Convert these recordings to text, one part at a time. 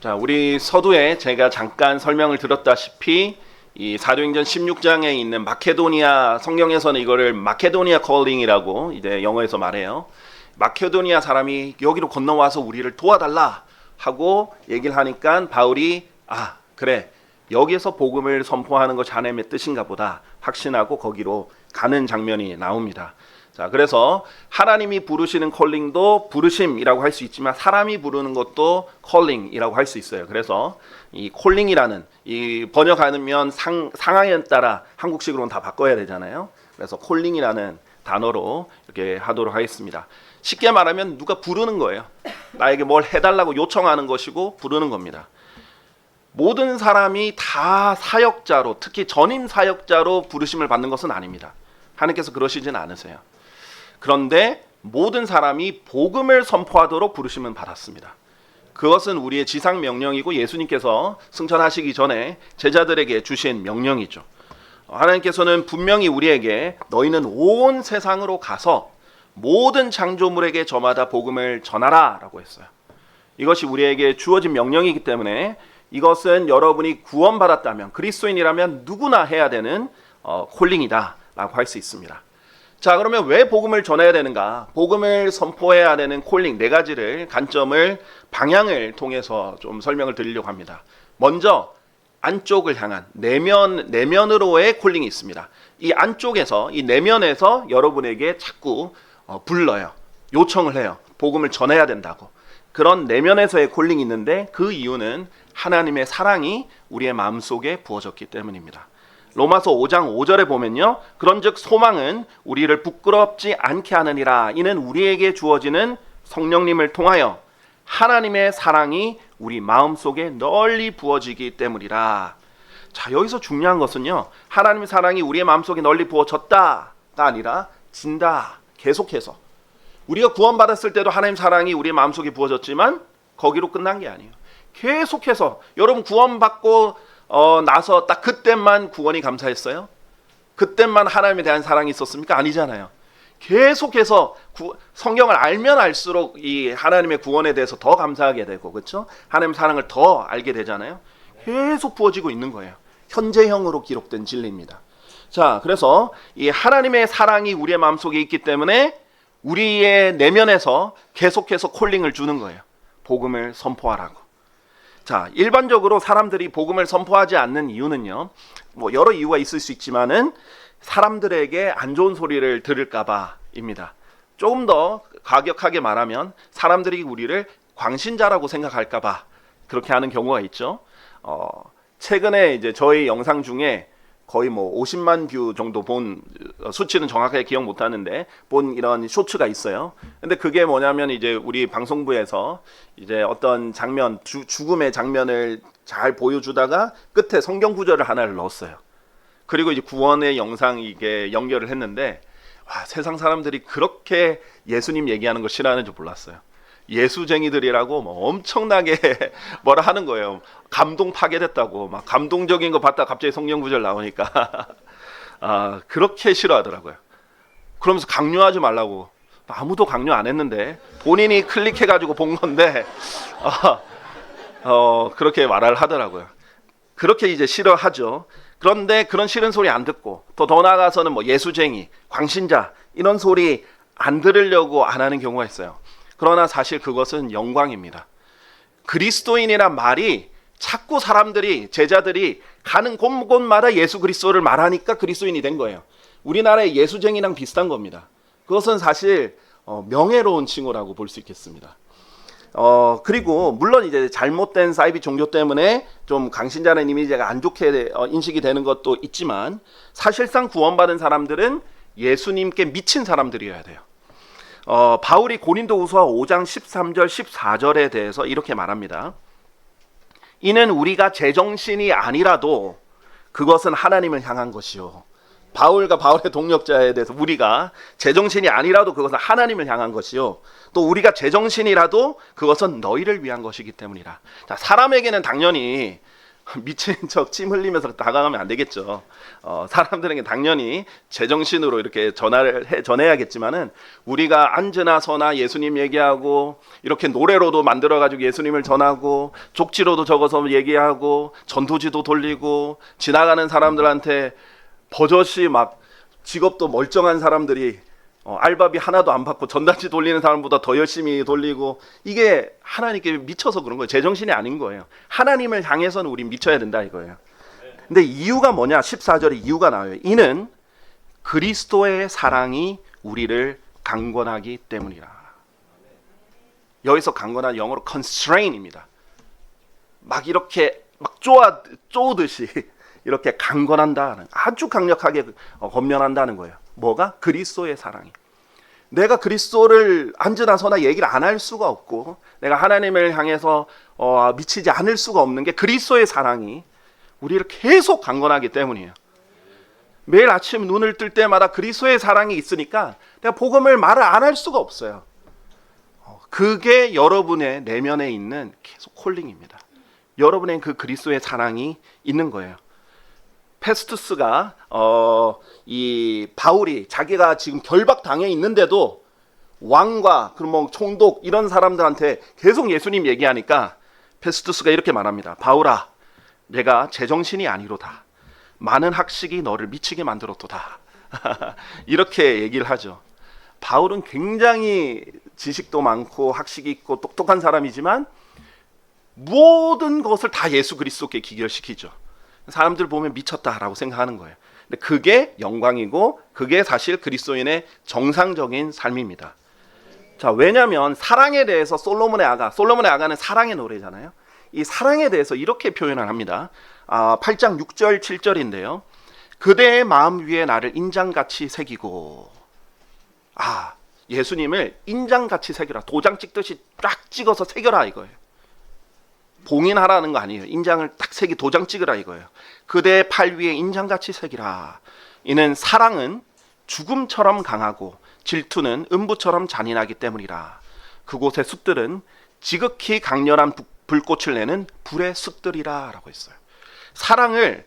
자, 우리 서두에 제가 잠깐 설명을 드렸다시피 이 사도행전 16장에 있는 마케도니아, 성경에서는 이거를 마케도니아 콜링이라고 이제 영어에서 말해요. 마케도니아 사람이 여기로 건너와서 우리를 도와달라 하고 얘기를 하니까 바울이 그래, 여기에서 복음을 선포하는 거 자네의 뜻인가 보다 확신하고 거기로 가는 장면이 나옵니다. 자, 그래서 하나님이 부르시는 콜링도 부르심이라고 할 수 있지만 사람이 부르는 것도 콜링이라고 할 수 있어요. 그래서 이 콜링이라는 이 번역하면 상황에 따라 한국식으로는 다 바꿔야 되잖아요. 그래서 콜링이라는 단어로 이렇게 하도록 하겠습니다. 쉽게 말하면 누가 부르는 거예요. 나에게 뭘 해달라고 요청하는 것이고 부르는 겁니다. 모든 사람이 다 사역자로, 특히 전임 사역자로 부르심을 받는 것은 아닙니다. 하나님께서 그러시진 않으세요. 그런데 모든 사람이 복음을 선포하도록 부르심은 받았습니다. 그것은 우리의 지상 명령이고 예수님께서 승천하시기 전에 제자들에게 주신 명령이죠. 하나님께서는 분명히 우리에게 너희는 온 세상으로 가서 모든 창조물에게 저마다 복음을 전하라 라고 했어요. 이것이 우리에게 주어진 명령이기 때문에 이것은 여러분이 구원받았다면, 그리스도인이라면 누구나 해야 되는 콜링이다 라고 할 수 있습니다. 자, 그러면 왜 복음을 전해야 되는가? 복음을 선포해야 되는 콜링 네 가지를, 관점을, 방향을 통해서 좀 설명을 드리려고 합니다. 먼저 안쪽을 향한 내면으로의 콜링이 있습니다. 이 안쪽에서, 이 내면에서 여러분에게 자꾸 불러요. 요청을 해요. 복음을 전해야 된다고. 그런 내면에서의 콜링이 있는데 그 이유는 하나님의 사랑이 우리의 마음속에 부어졌기 때문입니다. 로마서 5장 5절에 보면요, 그런즉 소망은 우리를 부끄럽지 않게 하느니라. 이는 우리에게 주어지는 성령님을 통하여 하나님의 사랑이 우리 마음속에 널리 부어지기 때문이라. 자, 여기서 중요한 것은요, 하나님의 사랑이 우리의 마음속에 널리 부어졌다가 아니라 진다, 계속해서. 우리가 구원받았을 때도 하나님 사랑이 우리의 마음속에 부어졌지만 거기로 끝난 게 아니에요. 계속해서. 여러분 구원받고 나서 딱 그때만 구원이 감사했어요? 그때만 하나님에 대한 사랑이 있었습니까? 아니잖아요. 계속해서 성경을 알면 알수록 이 하나님의 구원에 대해서 더 감사하게 되고, 그렇죠? 하나님의 사랑을 더 알게 되잖아요. 계속 부어지고 있는 거예요. 현재형으로 기록된 진리입니다. 자, 그래서 이 하나님의 사랑이 우리의 마음속에 있기 때문에 우리의 내면에서 계속해서 콜링을 주는 거예요. 복음을 선포하라고. 자, 일반적으로 사람들이 복음을 선포하지 않는 이유는요, 뭐 여러 이유가 있을 수 있지만은 사람들에게 안 좋은 소리를 들을까봐입니다. 조금 더 과격하게 말하면 사람들이 우리를 광신자라고 생각할까봐 그렇게 하는 경우가 있죠. 최근에 이제 저희 영상 중에 거의 뭐 50만 뷰 정도 본, 수치는 정확하게 기억 못 하는데 본 이런 쇼츠가 있어요. 근데 그게 뭐냐면 이제 우리 방송부에서 이제 어떤 장면, 죽음의 장면을 잘 보여주다가 끝에 성경 구절을 하나를 넣었어요. 그리고 이제 구원의 영상 이게 연결을 했는데, 와, 세상 사람들이 그렇게 예수님 얘기하는 거 싫어하는 줄 몰랐어요. 예수쟁이들이라고 뭐 엄청나게 뭐라 하는 거예요. 감동 파괴됐다고, 막 감동적인 거 봤다 갑자기 성경 구절 나오니까 그렇게 싫어하더라고요. 그러면서 강요하지 말라고. 아무도 강요 안 했는데 본인이 클릭해가지고 본 건데 그렇게 말을 하더라고요. 그렇게 이제 싫어하죠. 그런데 그런 싫은 소리 안 듣고 더 나아가서는 뭐 예수쟁이, 광신자 이런 소리 안 들으려고 안 하는 경우가 있어요. 그러나 사실 그것은 영광입니다. 그리스도인이란 말이 자꾸 사람들이, 제자들이 가는 곳곳마다 예수 그리스도를 말하니까 그리스도인이 된 거예요. 우리나라의 예수쟁이랑 비슷한 겁니다. 그것은 사실 명예로운 칭호라고 볼 수 있겠습니다. 그리고 물론 이제 잘못된 사이비 종교 때문에 좀 강신자라는 이미지가 안 좋게 인식이 되는 것도 있지만 사실상 구원받은 사람들은 예수님께 미친 사람들이어야 돼요. 바울이 고린도후서 5장 13절 14절에 대해서 이렇게 말합니다. 이는 우리가 제정신이 아니라도 그것은 하나님을 향한 것이요. 바울과 바울의 동력자에 대해서 우리가 제정신이 아니라도 그것은 하나님을 향한 것이요. 또 우리가 제정신이라도 그것은 너희를 위한 것이기 때문이라. 자, 사람에게는 당연히 미친 척 침 흘리면서 다가가면 안 되겠죠. 사람들에게 당연히 제정신으로 이렇게 전해야겠지만은 우리가 앉으나 서나 예수님 얘기하고 이렇게 노래로도 만들어가지고 예수님을 전하고 족지로도 적어서 얘기하고 전도지도 돌리고 지나가는 사람들한테 버젓이 막 직업도 멀쩡한 사람들이 알바비 하나도 안 받고 전단지 돌리는 사람보다 더 열심히 돌리고, 이게 하나님께 미쳐서 그런 거예요. 제정신이 아닌 거예요. 하나님을 향해서는 우리 미쳐야 된다 이거예요. 근데 이유가 뭐냐? 14절에 이유가 나와요. 이는 그리스도의 사랑이 우리를 강권하기 때문이라. 여기서 강권한 영어로 constrain입니다. 막 이렇게 막 쪼듯이 이렇게 강권한다는, 아주 강력하게 권면한다는 거예요. 뭐가? 그리스도의 사랑이. 내가 그리스도를 앉으나 서나 얘기를 안 할 수가 없고, 내가 하나님을 향해서 미치지 않을 수가 없는 게 그리스도의 사랑이 우리를 계속 강권하기 때문이에요. 매일 아침 눈을 뜰 때마다 그리스도의 사랑이 있으니까 내가 복음을 말을 안 할 수가 없어요. 그게 여러분의 내면에 있는 계속 콜링입니다. 여러분의 그 그리스도의 사랑이 있는 거예요. 페스투스가 이 바울이 자기가 지금 결박당해 있는데도 왕과 그럼 총독 이런 사람들한테 계속 예수님 얘기하니까 페스투스가 이렇게 말합니다. 바울아, 내가 제정신이 아니로다. 많은 학식이 너를 미치게 만들었도다. 이렇게 얘기를 하죠. 바울은 굉장히 지식도 많고 학식이 있고 똑똑한 사람이지만 모든 것을 다 예수 그리스도께 기결시키죠. 사람들 보면 미쳤다라고 생각하는 거예요. 근데 그게 영광이고 그게 사실 그리스도인의 정상적인 삶입니다. 자, 왜냐하면 사랑에 대해서 솔로몬의 아가는 사랑의 노래잖아요. 이 사랑에 대해서 이렇게 표현을 합니다. 8장 6절 7절인데요. 그대의 마음 위에 나를 인장같이 새기고, 예수님을 인장같이 새겨라. 도장 찍듯이 쫙 찍어서 새겨라 이거예요. 봉인하라는 거 아니에요. 인장을 딱 새기 도장 찍으라 이거예요. 그대의 팔 위에 인장같이 새기라. 이는 사랑은 죽음처럼 강하고 질투는 음부처럼 잔인하기 때문이라. 그곳의 숫들은 지극히 강렬한 불꽃을 내는 불의 숫들이라 라고 했어요. 사랑을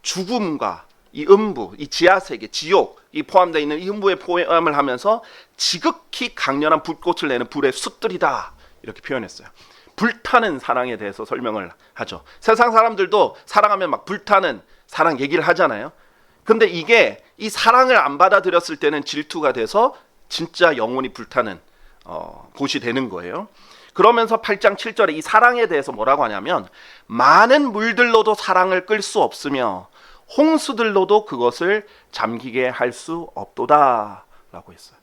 죽음과 이 음부, 이 지하세계, 지옥 이 포함되어 있는 이 음부에 포함을 하면서 지극히 강렬한 불꽃을 내는 불의 숫들이다 이렇게 표현했어요. 불타는 사랑에 대해서 설명을 하죠. 세상 사람들도 사랑하면 막 불타는 사랑 얘기를 하잖아요. 근데 이게 이 사랑을 안 받아들였을 때는 질투가 돼서 진짜 영혼이 불타는 곳이 되는 거예요. 그러면서 8장 7절에 이 사랑에 대해서 뭐라고 하냐면, 많은 물들로도 사랑을 끌 수 없으며 홍수들로도 그것을 잠기게 할 수 없도다 라고 했어요.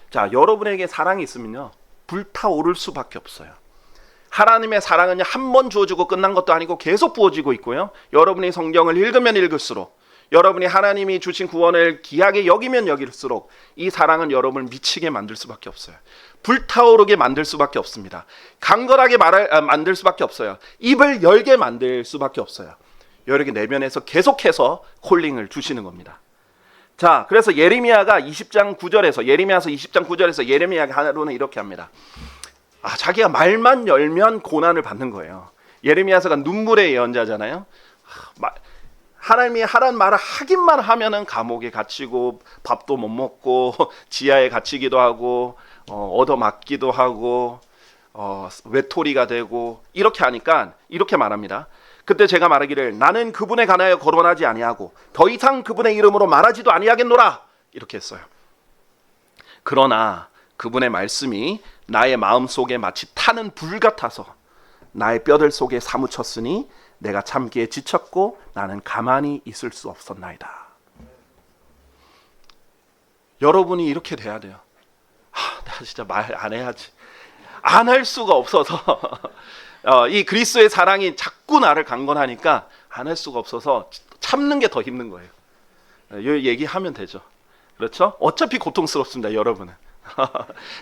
자, 여러분에게 사랑이 있으면요 불타오를 수밖에 없어요. 하나님의 사랑은 한 번 주어지고 끝난 것도 아니고 계속 부어지고 있고요. 여러분이 성경을 읽으면 읽을수록, 여러분이 하나님이 주신 구원을 귀하게 여기면 여길수록 이 사랑은 여러분을 미치게 만들 수밖에 없어요. 불타오르게 만들 수밖에 없습니다. 강건하게 만들 수밖에 없어요. 입을 열게 만들 수밖에 없어요. 여러분 내면에서 계속해서 콜링을 주시는 겁니다. 자, 그래서 예레미야서 20장 9절에서 예레미야가 하루는 이렇게 합니다. 자기가 말만 열면 고난을 받는 거예요. 예레미야서가 눈물의 예언자잖아요. 하나님이 하라는 말을 하기만 하면은 감옥에 갇히고 밥도 못 먹고 지하에 갇히기도 하고 얻어맞기도 하고 외톨이가 되고 이렇게 하니까 이렇게 말합니다. 그때 제가 말하기를 나는 그분에 관하여 거론하지 아니하고 더 이상 그분의 이름으로 말하지도 아니하겠노라 이렇게 했어요. 그러나 그분의 말씀이 나의 마음속에 마치 타는 불 같아서 나의 뼈들 속에 사무쳤으니 내가 참기에 지쳤고 나는 가만히 있을 수 없었나이다. 여러분이 이렇게 돼야 돼요. 내가 진짜 말 안 해야지. 안 할 수가 없어서 이 그리스도의 사랑이 자꾸 나를 강건하니까 안 할 수가 없어서 참는 게 더 힘든 거예요. 이 얘기하면 되죠. 그렇죠? 어차피 고통스럽습니다, 여러분은.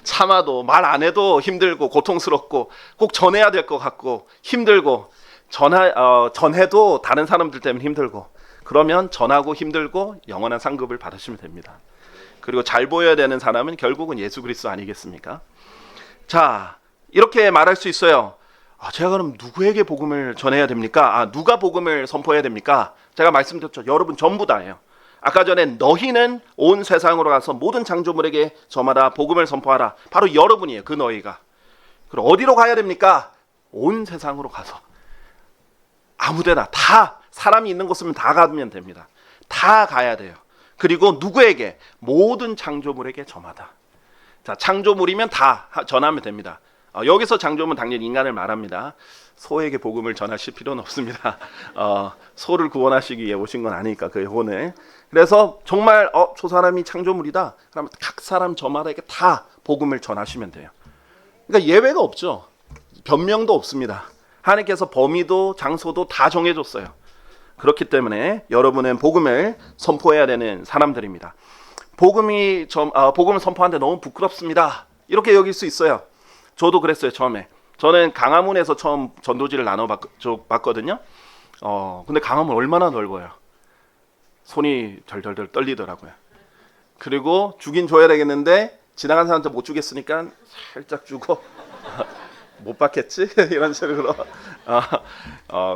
참아도 말 안 해도 힘들고 고통스럽고 꼭 전해야 될 것 같고 힘들고 전해도 다른 사람들 때문에 힘들고, 그러면 전하고 힘들고 영원한 상급을 받으시면 됩니다. 그리고 잘 보여야 되는 사람은 결국은 예수 그리스도 아니겠습니까? 자, 이렇게 말할 수 있어요. 제가 그럼 누구에게 복음을 전해야 됩니까? 누가 복음을 선포해야 됩니까? 제가 말씀드렸죠. 여러분 전부 다예요. 아까 전에 너희는 온 세상으로 가서 모든 창조물에게 저마다 복음을 선포하라. 바로 여러분이에요. 그 너희가. 그럼 어디로 가야 됩니까? 온 세상으로 가서 아무데나 다 사람이 있는 곳이면 다 가면 됩니다. 다 가야 돼요. 그리고 누구에게? 모든 창조물에게 저마다. 자, 창조물이면 다 전하면 됩니다. 여기서 창조물은 당연히 인간을 말합니다. 소에게 복음을 전하실 필요는 없습니다. 소를 구원하시기 위해 오신 건 아니니까 그 혼을. 그래서 정말 저 사람이 창조물이다. 그러면 각 사람 저마다에게 다 복음을 전하시면 돼요. 그러니까 예외가 없죠. 변명도 없습니다. 하나님께서 범위도 장소도 다 정해줬어요. 그렇기 때문에 여러분은 복음을 선포해야 되는 사람들입니다. 복음을 선포하는데 너무 부끄럽습니다. 이렇게 여길 수 있어요. 저도 그랬어요. 처음에. 저는 강화문에서 처음 전도지를 나눠봤거든요. 근데 강화문 얼마나 넓어요. 손이 덜덜덜 떨리더라고요. 그리고 주긴 줘야 되겠는데 지나간 사람한테 못 주겠으니까 살짝 주고 못 받겠지? 이런 식으로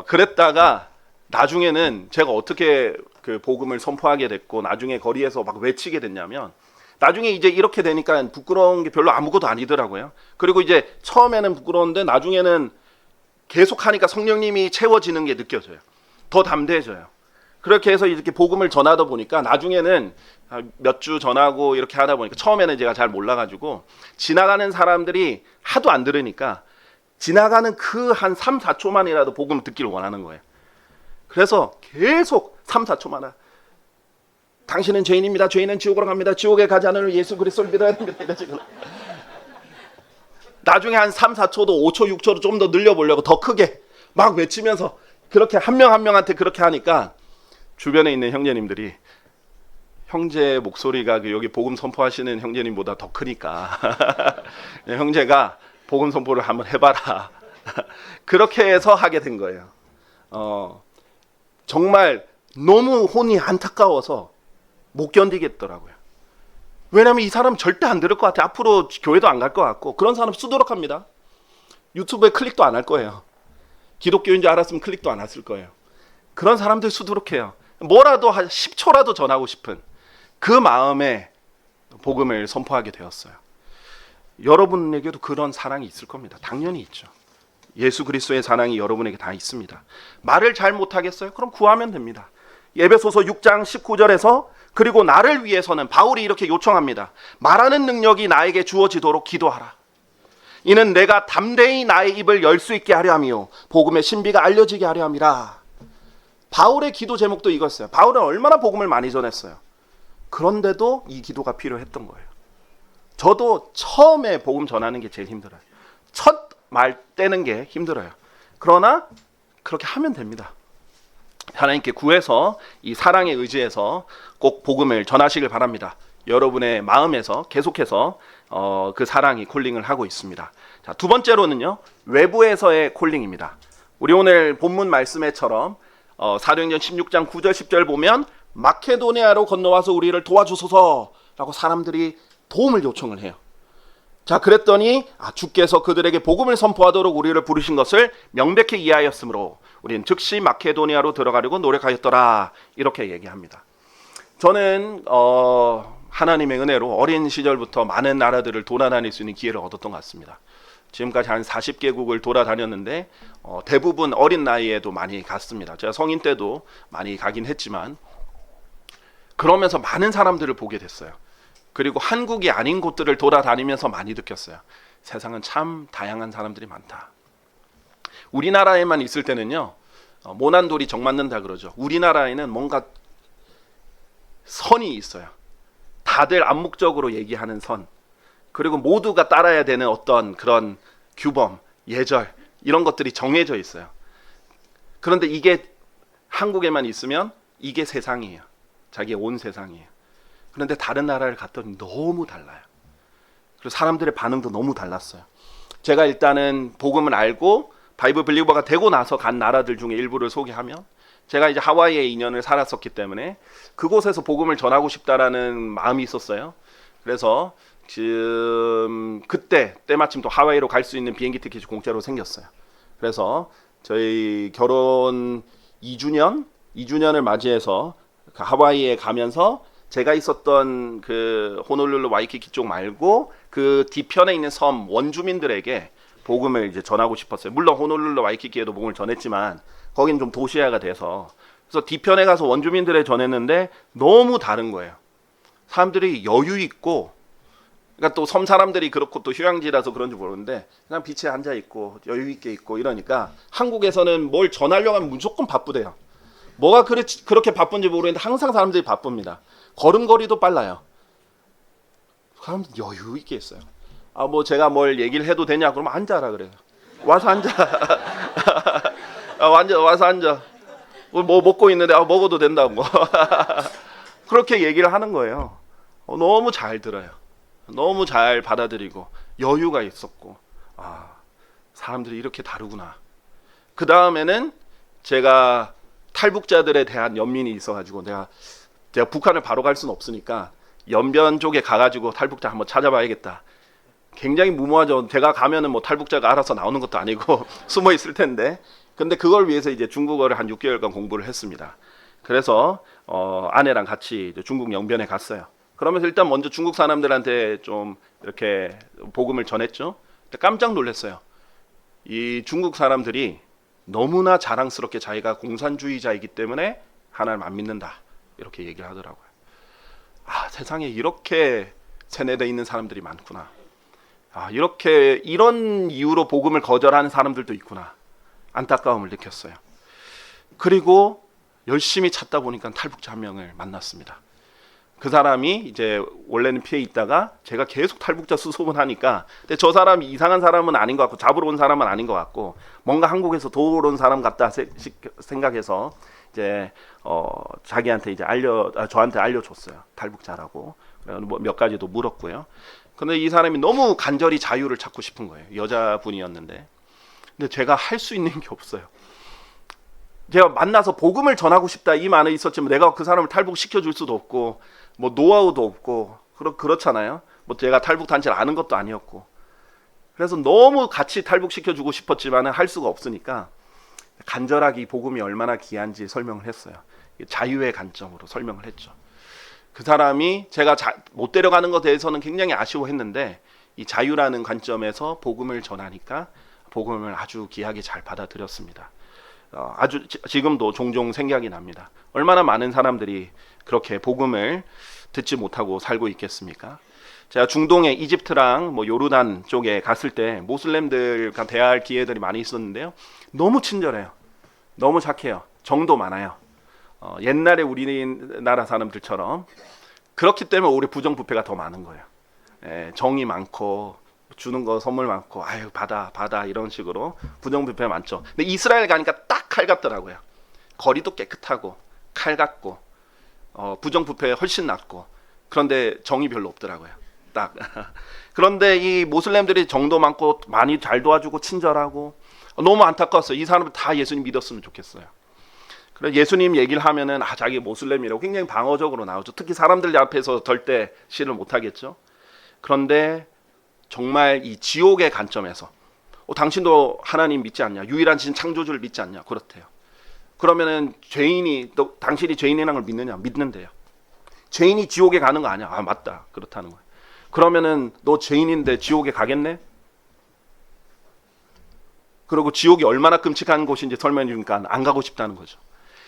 그랬다가 나중에는 제가 어떻게 그 복음을 선포하게 됐고 나중에 거리에서 막 외치게 됐냐면 나중에 이제 이렇게 되니까 부끄러운 게 별로 아무것도 아니더라고요. 그리고 이제 처음에는 부끄러운데 나중에는 계속 하니까 성령님이 채워지는 게 느껴져요. 더 담대해져요. 그렇게 해서 이렇게 복음을 전하다 보니까 나중에는 몇 주 전하고 이렇게 하다 보니까 처음에는 제가 잘 몰라가지고 지나가는 사람들이 하도 안 들으니까 지나가는 그 한 3, 4초만이라도 복음을 듣기를 원하는 거예요. 그래서 계속 3, 4초만 당신은 죄인입니다. 죄인은 지옥으로 갑니다. 지옥에 가지 않을 예수 그리스도를 믿어야 됩니다. 나중에 한 3, 4초도 5초, 6초도 좀 더 늘려보려고 더 크게 막 외치면서 그렇게 한 명 한 명한테 그렇게 하니까 주변에 있는 형제님들이 형제 목소리가 여기 복음 선포하시는 형제님보다 더 크니까 형제가 복음 선포를 한번 해봐라. 그렇게 해서 하게 된 거예요. 정말 너무 혼이 안타까워서 못 견디겠더라고요. 왜냐하면 이 사람 절대 안 들을 것 같아. 앞으로 교회도 안 갈 것 같고 그런 사람 수두룩합니다. 유튜브에 클릭도 안 할 거예요. 기독교인 줄 알았으면 클릭도 안 했을 거예요. 그런 사람들 수두룩해요. 뭐라도 한 10초라도 전하고 싶은 그 마음에 복음을 선포하게 되었어요. 여러분에게도 그런 사랑이 있을 겁니다. 당연히 있죠. 예수 그리스도의 사랑이 여러분에게 다 있습니다. 말을 잘 못하겠어요? 그럼 구하면 됩니다. 에베소서 6장 19절에서 그리고 나를 위해서는 바울이 이렇게 요청합니다. 말하는 능력이 나에게 주어지도록 기도하라. 이는 내가 담대히 나의 입을 열 수 있게 하려 함이요 복음의 신비가 알려지게 하려 함이라. 바울의 기도 제목도 이거였어요. 바울은 얼마나 복음을 많이 전했어요. 그런데도 이 기도가 필요했던 거예요. 저도 처음에 복음 전하는 게 제일 힘들어요. 첫 말 떼는 게 힘들어요. 그러나 그렇게 하면 됩니다. 하나님께 구해서 이 사랑에 의지해서 꼭 복음을 전하시길 바랍니다. 여러분의 마음에서 계속해서 그 사랑이 콜링을 하고 있습니다. 자, 두 번째로는요, 외부에서의 콜링입니다. 우리 오늘 본문 말씀에처럼 사도행전 16장 9절 10절 보면 마케도니아로 건너와서 우리를 도와주소서라고 사람들이 도움을 요청을 해요. 자, 그랬더니 주께서 그들에게 복음을 선포하도록 우리를 부르신 것을 명백히 이해하였으므로 우리는 즉시 마케도니아로 들어가려고 노력하였더라. 이렇게 얘기합니다. 저는 하나님의 은혜로 어린 시절부터 많은 나라들을 돌아다닐 수 있는 기회를 얻었던 것 같습니다. 지금까지 한 40개국을 돌아다녔는데 대부분 어린 나이에도 많이 갔습니다. 제가 성인 때도 많이 가긴 했지만 그러면서 많은 사람들을 보게 됐어요. 그리고 한국이 아닌 곳들을 돌아다니면서 많이 느꼈어요. 세상은 참 다양한 사람들이 많다. 우리나라에만 있을 때는요, 모난 돌이 정 맞는다 그러죠. 우리나라에는 뭔가 선이 있어요. 다들 암묵적으로 얘기하는 선, 그리고 모두가 따라야 되는 어떤 그런 규범, 예절, 이런 것들이 정해져 있어요. 그런데 이게 한국에만 있으면 이게 세상이에요. 자기의 온 세상이에요. 그런데 다른 나라를 갔더니 너무 달라요. 그리고 사람들의 반응도 너무 달랐어요. 제가 일단은 복음을 알고 바이블 빌리버가 되고 나서 간 나라들 중에 일부를 소개하면, 제가 이제 하와이에 2년을 살았었기 때문에 그곳에서 복음을 전하고 싶다라는 마음이 있었어요. 그래서 지금 그때 때마침 또 하와이로 갈 수 있는 비행기 티켓이 공짜로 생겼어요. 그래서 저희 결혼 2주년을 맞이해서 그 하와이에 가면서 제가 있었던 그 호놀룰루 와이키키 쪽 말고 그 뒤편에 있는 섬 원주민들에게 복음을 이제 전하고 싶었어요. 물론 호놀룰루 와이키키에도 복음을 전했지만 거긴 좀 도시화가 돼서, 그래서 뒤편에 가서 원주민들에 전했는데 너무 다른 거예요. 사람들이 여유 있고, 그러니까 또 섬 사람들이 그렇고 또 휴양지라서 그런지 모르는데 그냥 빛에 앉아 있고 여유 있게 있고 이러니까, 한국에서는 뭘 전하려고 하면 무조건 바쁘대요. 뭐가 그렇게 바쁜지 모르겠는데 항상 사람들이 바쁩니다. 걸음걸이도 빨라요. 사람들 여유 있게 있어요. 아, 뭐 제가 뭘 얘기를 해도 되냐 그러면 앉아라 그래요. 와서 앉아. 와서 앉아. 뭐 먹고 있는데 먹어도 된다고. 그렇게 얘기를 하는 거예요. 너무 잘 들어요. 너무 잘 받아들이고 여유가 있었고, 아, 사람들이 이렇게 다르구나. 그 다음에는 제가 탈북자들에 대한 연민이 있어가지고 제가 북한을 바로 갈 수는 없으니까 연변 쪽에 가가지고 탈북자 한번 찾아봐야겠다. 굉장히 무모하죠. 제가 가면은 뭐 탈북자가 알아서 나오는 것도 아니고 숨어 있을 텐데. 근데 그걸 위해서 이제 중국어를 한 6개월간 공부를 했습니다. 그래서 아내랑 같이 중국 영변에 갔어요. 그러면서 일단 먼저 중국 사람들한테 좀 이렇게 복음을 전했죠. 깜짝 놀랐어요. 이 중국 사람들이 너무나 자랑스럽게 자기가 공산주의자이기 때문에 하나님 안 믿는다, 이렇게 얘기를 하더라고요. 아, 세상에 이렇게 세뇌되어 있는 사람들이 많구나. 아, 이런 이유로 복음을 거절하는 사람들도 있구나. 안타까움을 느꼈어요. 그리고 열심히 찾다 보니까 탈북자 한 명을 만났습니다. 그 사람이 이제 원래는 피해 있다가 제가 계속 탈북자 수소문 하니까, 근데 저 사람이 이상한 사람은 아닌 것 같고 잡으러 온 사람은 아닌 것 같고 뭔가 한국에서 도우러 온 사람 같다 생각해서 이제 자기한테 이제 저한테 알려줬어요. 탈북자라고. 뭐 몇 가지도 물었고요. 근데 이 사람이 너무 간절히 자유를 찾고 싶은 거예요. 여자분이었는데. 근데 제가 할 수 있는 게 없어요. 제가 만나서 복음을 전하고 싶다 이 말은 있었지만 내가 그 사람을 탈북시켜 줄 수도 없고 뭐 노하우도 없고 그렇잖아요. 뭐 제가 탈북 단체를 아는 것도 아니었고, 그래서 너무 같이 탈북시켜 주고 싶었지만 할 수가 없으니까 간절하게 이 복음이 얼마나 귀한지 설명을 했어요. 자유의 관점으로 설명을 했죠. 그 사람이 제가 못 데려가는 것에 대해서는 굉장히 아쉬워했는데 이 자유라는 관점에서 복음을 전하니까 복음을 아주 귀하게 잘 받아들였습니다. 아주 지금도 종종 생각이 납니다. 얼마나 많은 사람들이 그렇게 복음을 듣지 못하고 살고 있겠습니까? 제가 중동의 이집트랑 뭐 요르단 쪽에 갔을 때 모슬렘들과 대화할 기회들이 많이 있었는데요. 너무 친절해요. 너무 착해요. 정도 많아요. 옛날에 우리나라 사람들처럼. 그렇기 때문에 오히려 부정부패가 더 많은 거예요. 정이 많고 주는 거 선물 많고 아유 받아 이런 식으로 부정부패 많죠. 근데 이스라엘 가니까 딱 칼 같더라고요. 거리도 깨끗하고 칼 같고 부정부패 훨씬 낫고, 그런데 정이 별로 없더라고요. 딱. 그런데 이 모슬렘들이 정도 많고 많이 잘 도와주고 친절하고 너무 안타까웠어요. 이 사람들 다 예수님 믿었으면 좋겠어요. 그래 예수님 얘기를 하면은 자기 모슬렘이라고 굉장히 방어적으로 나오죠. 특히 사람들 앞에서 절대 시를 못 하겠죠. 그런데 정말 이 지옥의 관점에서 당신도 하나님 믿지 않냐? 유일한 신 창조주를 믿지 않냐? 그렇대요. 그러면은 당신이 죄인이라는 걸 믿느냐? 믿는데요. 죄인이 지옥에 가는 거 아니야? 맞다. 그렇다는 거예요. 그러면은 너 죄인인데 지옥에 가겠네? 그리고 지옥이 얼마나 끔찍한 곳인지 설명해 주니까 안 가고 싶다는 거죠.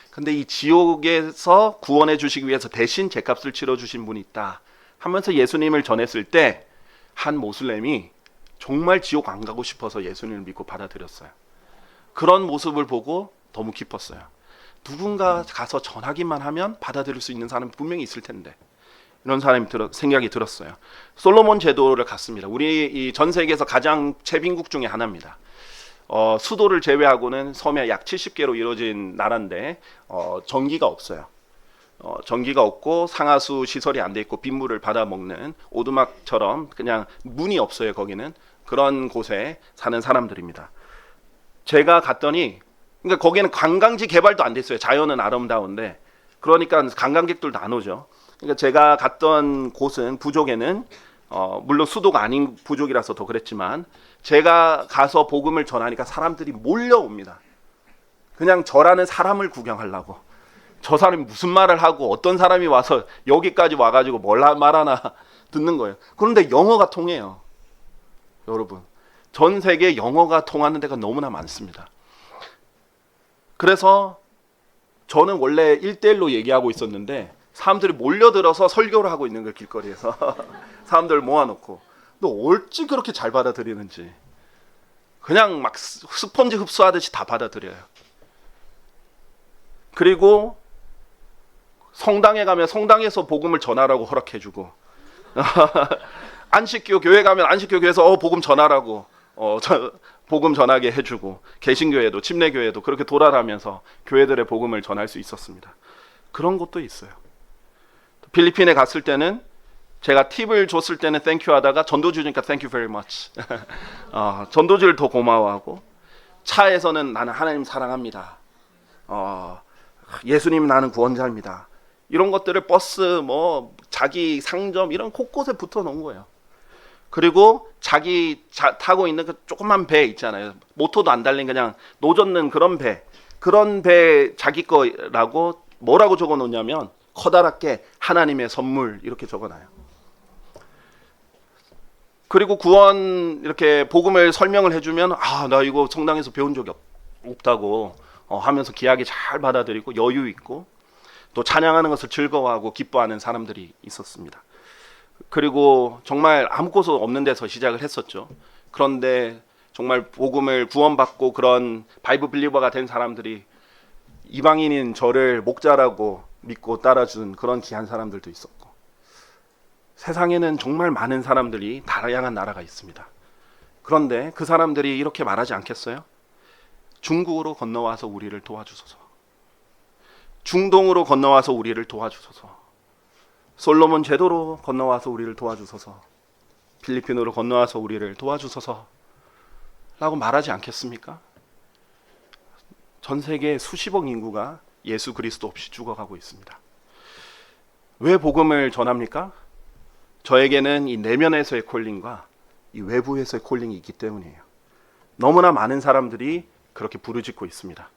근데 이 지옥에서 구원해 주시기 위해서 대신 제값을 치러 주신 분이 있다 하면서 예수님을 전했을 때 한 모슬렘이 정말 지옥 안 가고 싶어서 예수님을 믿고 받아들였어요. 그런 모습을 보고 너무 기뻤어요. 누군가 가서 전하기만 하면 받아들일 수 있는 사람이 분명히 있을 텐데, 이런 생각이 들었어요. 솔로몬 제도를 갔습니다. 우리 이 전 세계에서 가장 최빈국 중에 하나입니다. 수도를 제외하고는 섬에 약 70개로 이루어진 나라인데 전기가 없어요. 전기가 없고 상하수 시설이 안 돼 있고 빗물을 받아 먹는 오두막처럼 그냥 문이 없어요. 거기는 그런 곳에 사는 사람들입니다. 제가 갔더니, 그러니까 거기는 관광지 개발도 안 됐어요. 자연은 아름다운데 그러니까 관광객들도 안 오죠. 그러니까 제가 갔던 곳은 부족에는 물론 수도가 아닌 부족이라서 더 그랬지만 제가 가서 복음을 전하니까 사람들이 몰려옵니다. 그냥 저라는 사람을 구경하려고. 저 사람이 무슨 말을 하고 어떤 사람이 와서 여기까지 와가지고 뭘 말하나 듣는 거예요. 그런데 영어가 통해요. 여러분, 전 세계에 영어가 통하는 데가 너무나 많습니다. 그래서 저는 원래 1대1로 얘기하고 있었는데 사람들이 몰려들어서 설교를 하고 있는 거예요. 길거리에서. 사람들 모아놓고. 너 어찌 그렇게 잘 받아들이는지. 그냥 막 스펀지 흡수하듯이 다 받아들여요. 그리고 성당에 가면 성당에서 복음을 전하라고 허락해주고 안식교 교회 가면 안식교 교회에서 복음 전하라고 복음 전하게 해주고 개신교회도 침례교회도 그렇게 돌아다니면서 교회들의 복음을 전할 수 있었습니다. 그런 것도 있어요. 필리핀에 갔을 때는 제가 팁을 줬을 때는 땡큐 하다가 전도주 주니까 땡큐 very much. 전도주를 더 고마워하고 차에서는 나는 하나님 사랑합니다. 예수님 나는 구원자입니다. 이런 것들을 버스 뭐 자기 상점 이런 곳곳에 붙어 놓은 거예요. 그리고 자기 타고 있는 그 조그만 배 있잖아요. 모터도 안 달린 그냥 노젓는 그런 배 자기 거라고 뭐라고 적어 놓냐면 커다랗게 하나님의 선물 이렇게 적어놔요. 그리고 구원 이렇게 복음을 설명을 해주면 나 이거 성당에서 배운 적이 없다고 하면서 귀하게 잘 받아들이고 여유 있고 또 찬양하는 것을 즐거워하고 기뻐하는 사람들이 있었습니다. 그리고 정말 아무 곳 없는 데서 시작을 했었죠. 그런데 정말 복음을 구원받고 그런 바이블 빌리버가 된 사람들이 이방인인 저를 목자라고 믿고 따라준 그런 귀한 사람들도 있었고 세상에는 정말 많은 사람들이 다양한 나라가 있습니다. 그런데 그 사람들이 이렇게 말하지 않겠어요? 중국으로 건너와서 우리를 도와주소서. 중동으로 건너와서 우리를 도와주소서. 솔로몬 제도로 건너와서 우리를 도와주소서. 필리핀으로 건너와서 우리를 도와주소서 라고 말하지 않겠습니까? 전 세계 수십억 인구가 예수 그리스도 없이 죽어가고 있습니다. 왜 복음을 전합니까? 저에게는 이 내면에서의 콜링과 이 외부에서의 콜링이 있기 때문이에요. 너무나 많은 사람들이 그렇게 부르짖고 있습니다.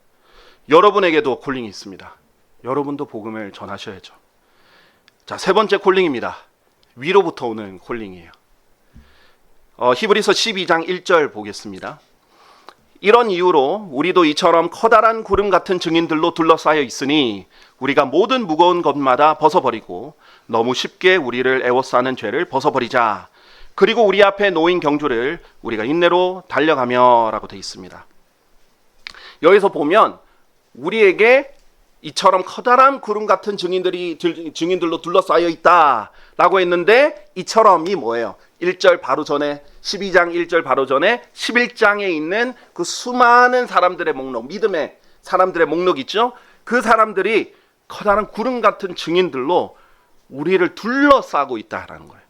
여러분에게도 콜링이 있습니다. 여러분도 복음을 전하셔야죠. 자, 세 번째 콜링입니다. 위로부터 오는 콜링이에요. 히브리서 12장 1절 보겠습니다. 이런 이유로 우리도 이처럼 커다란 구름 같은 증인들로 둘러싸여 있으니 우리가 모든 무거운 것마다 벗어버리고 너무 쉽게 우리를 애워싸는 죄를 벗어버리자. 그리고 우리 앞에 놓인 경주를 우리가 인내로 달려가며 라고 되어 있습니다. 여기서 보면 우리에게 이처럼 커다란 구름 같은 증인들로 둘러싸여 있다라고 했는데 이처럼이 뭐예요? 1절 바로 전에 12장 1절 바로 전에 11장에 있는 그 수많은 사람들의 목록, 믿음의 사람들의 목록 있죠? 그 사람들이 커다란 구름 같은 증인들로 우리를 둘러싸고 있다라는 거예요.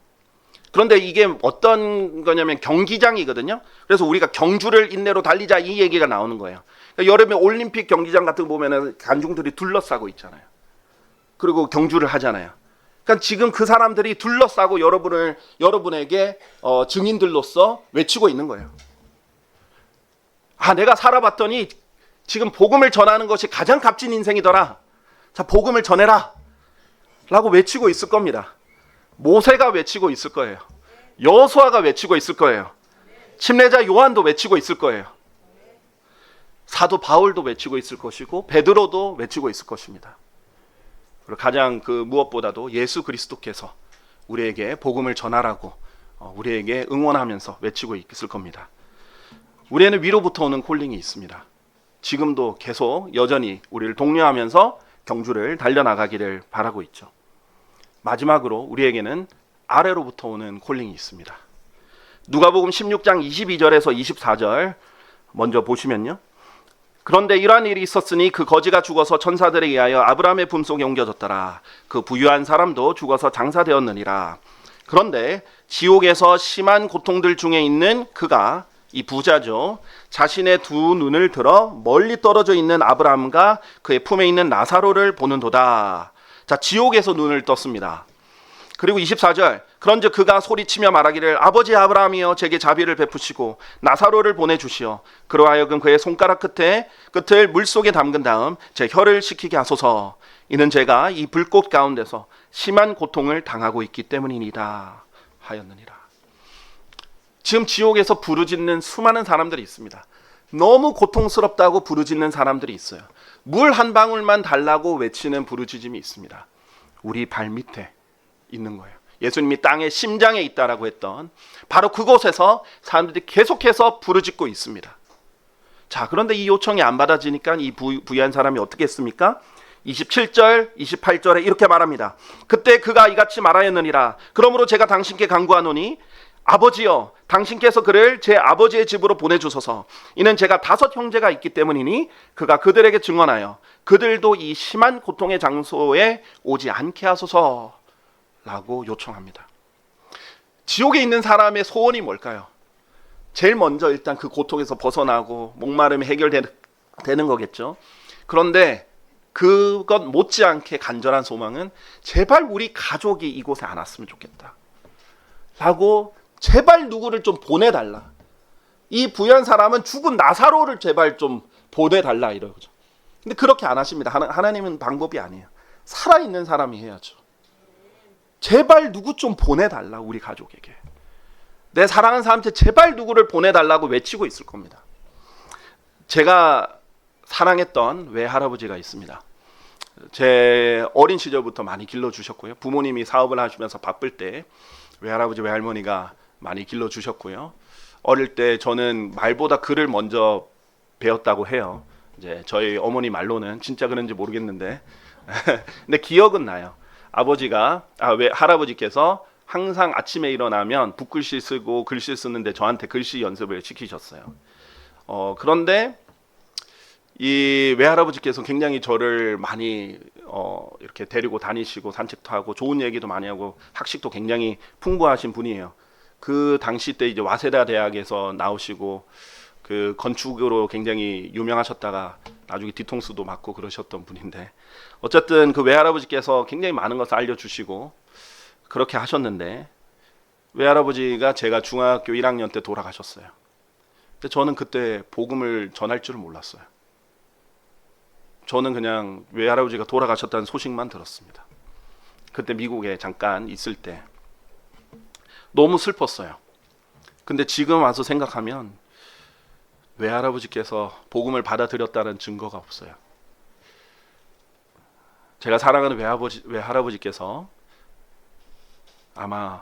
그런데 이게 어떤 거냐면 경기장이거든요. 그래서 우리가 경주를 인내로 달리자 이 얘기가 나오는 거예요. 그러니까 여름에 올림픽 경기장 같은 거 보면은 관중들이 둘러싸고 있잖아요. 그리고 경주를 하잖아요. 그러니까 지금 그 사람들이 둘러싸고 여러분에게 증인들로서 외치고 있는 거예요. 내가 살아봤더니 지금 복음을 전하는 것이 가장 값진 인생이더라. 자, 복음을 전해라. 라고 외치고 있을 겁니다. 모세가 외치고 있을 거예요. 여호수아가 외치고 있을 거예요. 침례자 요한도 외치고 있을 거예요. 사도 바울도 외치고 있을 것이고 베드로도 외치고 있을 것입니다. 그리고 가장 무엇보다도 예수 그리스도께서 우리에게 복음을 전하라고 우리에게 응원하면서 외치고 있을 겁니다. 우리에는 위로부터 오는 콜링이 있습니다. 지금도 계속 여전히 우리를 독려하면서 경주를 달려나가기를 바라고 있죠. 마지막으로 우리에게는 아래로부터 오는 콜링이 있습니다. 누가복음 16장 22절에서 24절 먼저 보시면요. 그런데 이러한 일이 있었으니 그 거지가 죽어서 천사들에 의하여 아브라함의 품속에 옮겨졌더라. 그 부유한 사람도 죽어서 장사되었느니라. 그런데 지옥에서 심한 고통들 중에 있는 그가, 이 부자죠, 자신의 두 눈을 들어 멀리 떨어져 있는 아브라함과 그의 품에 있는 나사로를 보는도다. 자, 지옥에서 눈을 떴습니다. 그리고 24절, 그런즉 그가 소리치며 말하기를 아버지 아브라함이여 제게 자비를 베푸시고 나사로를 보내주시어 그로 하여금 그의 손가락 끝을 물속에 담근 다음 제 혀를 식히게 하소서. 이는 제가 이 불꽃 가운데서 심한 고통을 당하고 있기 때문이니이다 하였느니라. 지금 지옥에서 부르짖는 수많은 사람들이 있습니다. 너무 고통스럽다고 부르짖는 사람들이 있어요. 물 한 방울만 달라고 외치는 부르짖음이 있습니다. 우리 발 밑에 있는 거예요. 예수님이 땅의 심장에 있다라고 했던 바로 그곳에서 사람들이 계속해서 부르짖고 있습니다. 자, 그런데 이 요청이 안 받아지니까 이 부유한 사람이 어떻게 했습니까? 27절, 28절에 이렇게 말합니다. 그때 그가 이같이 말하였느니라. 그러므로 제가 당신께 간구하노니 아버지여, 당신께서 그를 제 아버지의 집으로 보내주소서. 이는 제가 5 형제가 있기 때문이니 그가 그들에게 증언하여 그들도 이 심한 고통의 장소에 오지 않게 하소서 라고 요청합니다. 지옥에 있는 사람의 소원이 뭘까요? 제일 먼저 일단 그 고통에서 벗어나고 목마름이 해결되는 거겠죠. 그런데 그것 못지않게 간절한 소망은 제발 우리 가족이 이곳에 안 왔으면 좋겠다 라고 제발 누구를 좀 보내달라. 이 부유한 사람은 죽은 나사로를 제발 좀 보내달라 이러죠. 근데 그렇게 안 하십니다. 하나님은 방법이 아니에요. 살아있는 사람이 해야죠. 제발 누구 좀 보내달라. 우리 가족에게. 내 사랑하는 사람한테 제발 누구를 보내달라고 외치고 있을 겁니다. 제가 사랑했던 외할아버지가 있습니다. 제 어린 시절부터 많이 길러주셨고요. 부모님이 사업을 하시면서 바쁠 때 외할아버지 외할머니가 많이 길러주셨고요. 어릴 때 저는 말보다 글을 먼저 배웠다고 해요. 이제 저희 어머니 말로는 진짜 그런지 모르겠는데 근데 기억은 나요. 할아버지께서 항상 아침에 일어나면 붓글씨 쓰고 글씨 쓰는데 저한테 글씨 연습을 시키셨어요. 그런데 이 외할아버지께서 굉장히 저를 많이 이렇게 데리고 다니시고 산책도 하고 좋은 얘기도 많이 하고 학식도 굉장히 풍부하신 분이에요. 그 당시 때 이제 와세다 대학에서 나오시고 그 건축으로 굉장히 유명하셨다가 나중에 뒤통수도 맞고 그러셨던 분인데 어쨌든 그 외할아버지께서 굉장히 많은 것을 알려주시고 그렇게 하셨는데 외할아버지가 제가 중학교 1학년 때 돌아가셨어요. 근데 저는 그때 복음을 전할 줄을 몰랐어요. 저는 그냥 외할아버지가 돌아가셨다는 소식만 들었습니다. 그때 미국에 잠깐 있을 때 너무 슬펐어요. 근데 지금 와서 생각하면 외할아버지께서 복음을 받아들였다는 증거가 없어요. 제가 사랑하는 외할아버지께서 아마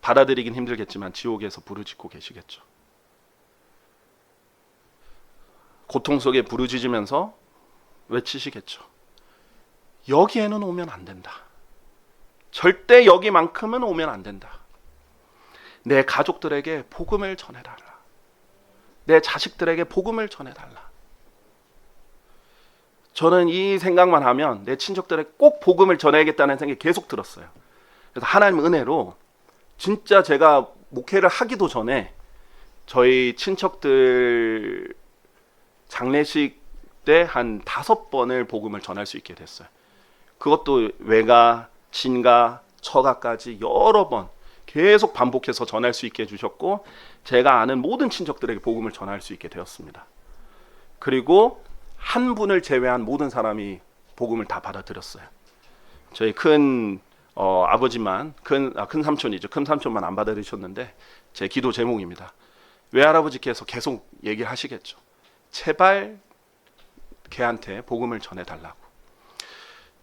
받아들이긴 힘들겠지만 지옥에서 부르짖고 계시겠죠. 고통 속에 부르짖으면서 외치시겠죠. 여기에는 오면 안 된다. 절대 여기만큼은 오면 안 된다. 내 가족들에게 복음을 전해달라. 내 자식들에게 복음을 전해달라. 저는 이 생각만 하면 내 친척들에게 꼭 복음을 전해야겠다는 생각이 계속 들었어요. 그래서 하나님 은혜로 진짜 제가 목회를 하기도 전에 저희 친척들 장례식 때 한 5번을 복음을 전할 수 있게 됐어요. 그것도 외가, 친가, 처가까지 여러 번 계속 반복해서 전할 수 있게 해주셨고 제가 아는 모든 친척들에게 복음을 전할 수 있게 되었습니다. 그리고 한 분을 제외한 모든 사람이 복음을 다 받아들였어요. 저희 큰 아버지만 큰 삼촌이죠. 큰 삼촌만 안 받아들이셨는데 제 기도 제목입니다. 외할아버지께서 계속 얘기를 하시겠죠. 제발 걔한테 복음을 전해달라고.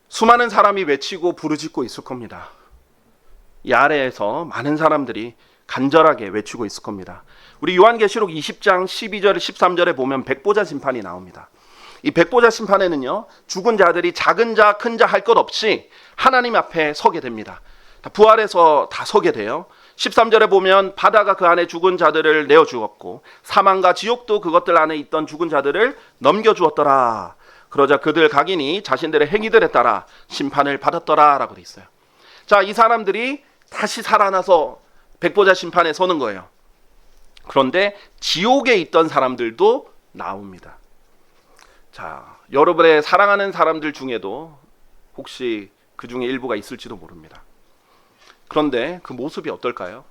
수많은 사람이 외치고 부르짖고 있을 겁니다. 이 아래에서 많은 사람들이 간절하게 외치고 있을 겁니다. 우리 요한계시록 20장 12절 13절에 보면 백보자 심판이 나옵니다. 이 백보자 심판에는요 죽은 자들이 작은 자 큰 자 할 것 없이 하나님 앞에 서게 됩니다. 부활해서 다 서게 돼요. 13절에 보면 바다가 그 안에 죽은 자들을 내어 주었고 사망과 지옥도 그것들 안에 있던 죽은 자들을 넘겨 주었더라. 그러자 그들 각인이 자신들의 행위들에 따라 심판을 받았더라 라고 돼 있어요. 자, 이 사람들이 다시 살아나서 백보자 심판에 서는 거예요. 그런데 지옥에 있던 사람들도 나옵니다. 자, 여러분의 사랑하는 사람들 중에도 혹시 그 중에 일부가 있을지도 모릅니다. 그런데 그 모습이 어떨까요?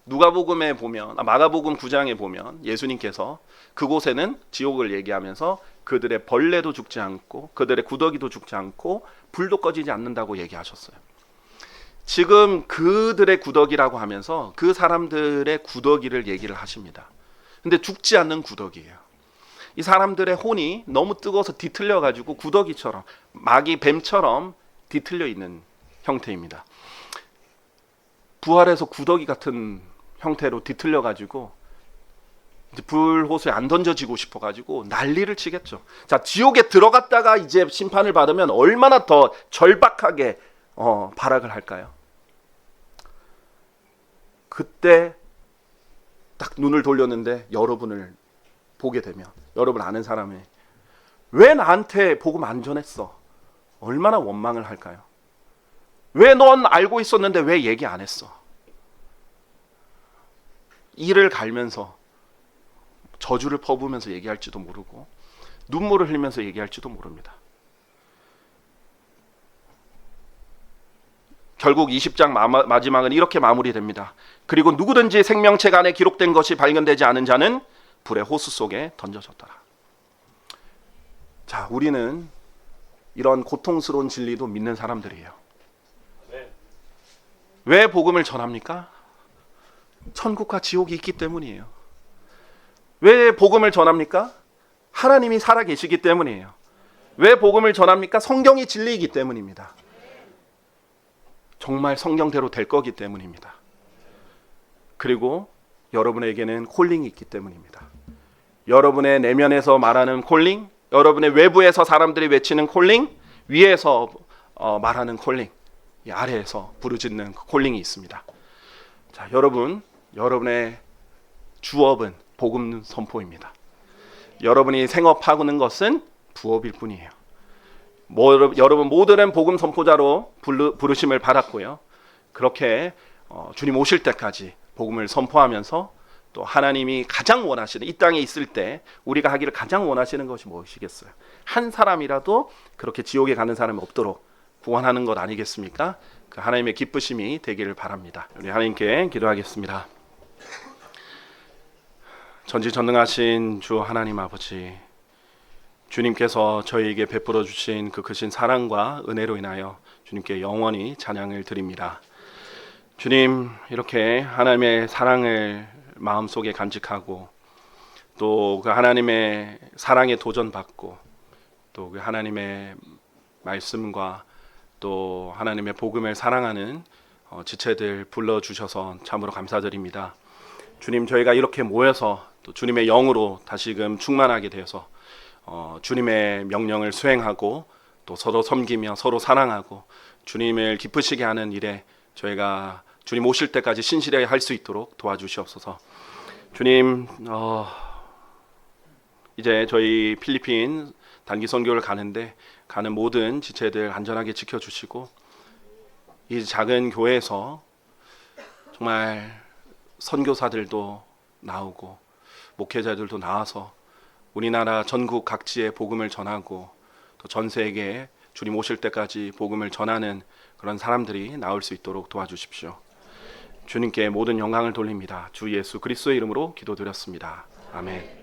누가복음에 보면, 마가복음 9장에 보면 예수님께서 그곳에는 지옥을 얘기하면서 그들의 벌레도 죽지 않고 그들의 구더기도 죽지 않고 불도 꺼지지 않는다고 얘기하셨어요. 지금 그들의 구더기라고 하면서 그 사람들의 구더기를 얘기를 하십니다. 근데 죽지 않는 구더기예요. 이 사람들의 혼이 너무 뜨거워서 뒤틀려 가지고 구더기처럼, 마귀 뱀처럼 뒤틀려 있는 형태입니다. 부활해서 구더기 같은 형태로 뒤틀려 가지고 불호수에 안 던져지고 싶어 가지고 난리를 치겠죠. 자, 지옥에 들어갔다가 이제 심판을 받으면 얼마나 더 절박하게 발악을 할까요? 그때 딱 눈을 돌렸는데 여러분을 보게 되면, 여러분 아는 사람이 왜 나한테 복음 안 전했어? 얼마나 원망을 할까요? 왜 넌 알고 있었는데 왜 얘기 안 했어? 이를 갈면서 저주를 퍼부으면서 얘기할지도 모르고 눈물을 흘리면서 얘기할지도 모릅니다. 결국 20장 마지막은 이렇게 마무리됩니다. 그리고 누구든지 생명책 안에 기록된 것이 발견되지 않은 자는 불의 호수 속에 던져졌더라. 자, 우리는 이런 고통스러운 진리도 믿는 사람들이에요. 왜 복음을 전합니까? 천국과 지옥이 있기 때문이에요. 왜 복음을 전합니까? 하나님이 살아계시기 때문이에요. 왜 복음을 전합니까? 성경이 진리이기 때문입니다. 정말 성경대로 될 거기 때문입니다. 그리고 여러분에게는 콜링이 있기 때문입니다. 여러분의 내면에서 말하는 콜링, 여러분의 외부에서 사람들이 외치는 콜링, 위에서 말하는 콜링, 이 아래에서 부르짖는 그 콜링이 있습니다. 자, 여러분의 주업은 복음 선포입니다. 여러분이 생업하는 것은 부업일 뿐이에요. 여러분 모두는 복음 선포자로 부르심을 받았고요. 그렇게 주님 오실 때까지 복음을 선포하면서 또 하나님이 가장 원하시는, 이 땅에 있을 때 우리가 하기를 가장 원하시는 것이 무엇이겠어요? 한 사람이라도 그렇게 지옥에 가는 사람이 없도록 구원하는 것 아니겠습니까? 그 하나님의 기쁘심이 되기를 바랍니다. 우리 하나님께 기도하겠습니다. 전지전능하신 주 하나님 아버지, 주님께서 저희에게 베풀어 주신 그 크신 사랑과 은혜로 인하여 주님께 영원히 찬양을 드립니다. 주님, 이렇게 하나님의 사랑을 마음속에 간직하고 또 그 하나님의 사랑에 도전받고 또 그 하나님의 말씀과 또 하나님의 복음을 사랑하는 지체들 불러주셔서 참으로 감사드립니다. 주님, 저희가 이렇게 모여서 또 주님의 영으로 다시금 충만하게 되어서 주님의 명령을 수행하고 또 서로 섬기며 서로 사랑하고 주님을 기쁘시게 하는 일에 저희가 주님 오실 때까지 신실하게 할 수 있도록 도와주시옵소서. 주님, 이제 저희 필리핀 단기 선교를 가는 모든 지체들 안전하게 지켜주시고 이 작은 교회에서 정말 선교사들도 나오고 목회자들도 나와서 우리나라 전국 각지에 복음을 전하고 또 전 세계에 주님 오실 때까지 복음을 전하는 그런 사람들이 나올 수 있도록 도와주십시오. 주님께 모든 영광을 돌립니다. 주 예수 그리스도의 이름으로 기도드렸습니다. 아멘.